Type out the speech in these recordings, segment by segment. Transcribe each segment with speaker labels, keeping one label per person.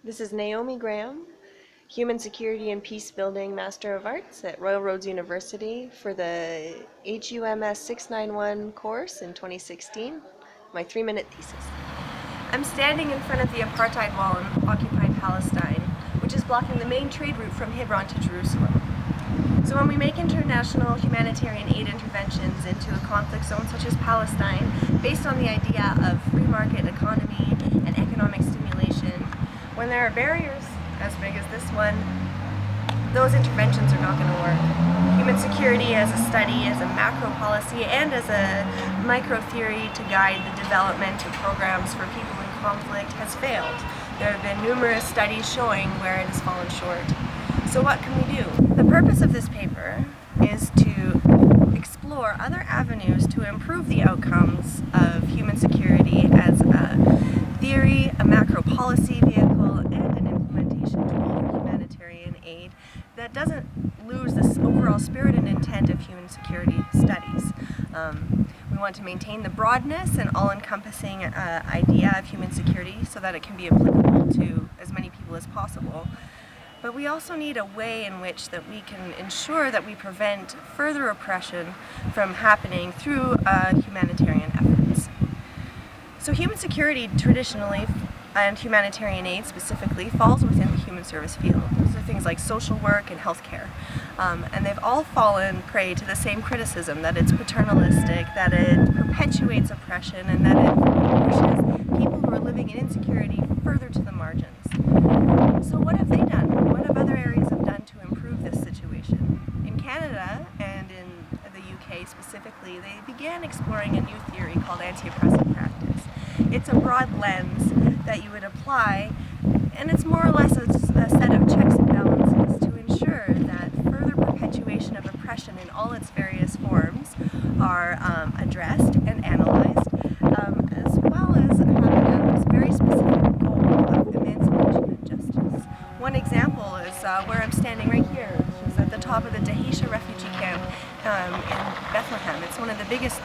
Speaker 1: This is Naomi Graham, Human Security and Peace Building Master of Arts at Royal Roads University for the HUMS 691 course in 2016, my 3-minute thesis. I'm standing in front of the apartheid wall in occupied Palestine, which is blocking the main trade route from Hebron to Jerusalem. So when we make international humanitarian aid interventions into a conflict zone such as Palestine, based on the idea of free market economy and economic stimulation, when there are barriers as big as this one, those interventions are not going to work. Human security as a study, as a macro policy, and as a micro theory to guide the development of programs for people in conflict has failed. There have been numerous studies showing where it has fallen short. So what can we do? The purpose of this paper is to explore other avenues to improve the outcomes of human security as a theory, a macro policy vehicle, and an implementation tool for humanitarian aid that doesn't lose this overall spirit and intent of human security studies. We want to maintain the broadness and all-encompassing idea of human security so that it can be applicable to as many people as possible. But we also need a way in which that we can ensure that we prevent further oppression from happening through humanitarian efforts. So human security traditionally, and humanitarian aid specifically, falls within the human service field. Those are things like social work and healthcare. And they've all fallen prey to the same criticism, that it's paternalistic, that it perpetuates oppression, and that it pushes people who are living in insecurity further to the margins. So what have they done? What have other areas have done to improve this situation? In Canada and in the UK specifically, they began exploring a new theory called anti-oppressive practice. It's a broad lens that you would apply, and it's more or less a set of checks and balances to ensure that further perpetuation of oppression in all its various forms are addressed and analyzed, as well as having a very specific goal of emancipation and justice. One example is where I'm standing right here, which is at the top of the Dahisha refugee camp in Bethlehem. It's one of the biggest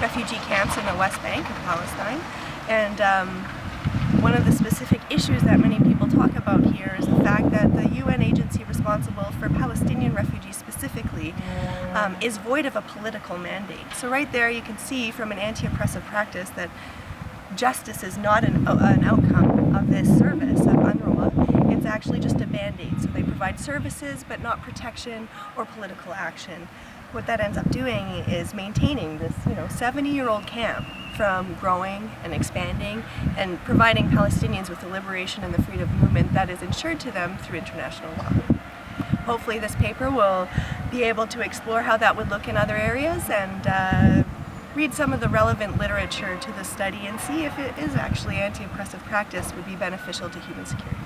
Speaker 1: refugee camps in the West Bank of Palestine, and one of the specific issues that many people talk about here is the fact that the UN agency responsible for Palestinian refugees specifically is void of a political mandate. So right there you can see from an anti-oppressive practice that justice is not an outcome of this service of UNRWA. It's actually just a band-aid. So they provide services but not protection or political action. What that ends up doing is maintaining this 70-year-old camp from growing and expanding and providing Palestinians with the liberation and the freedom of movement that is ensured to them through international law. Hopefully this paper will be able to explore how that would look in other areas and read some of the relevant literature to the study and see if it is actually anti-oppressive practice would be beneficial to human security.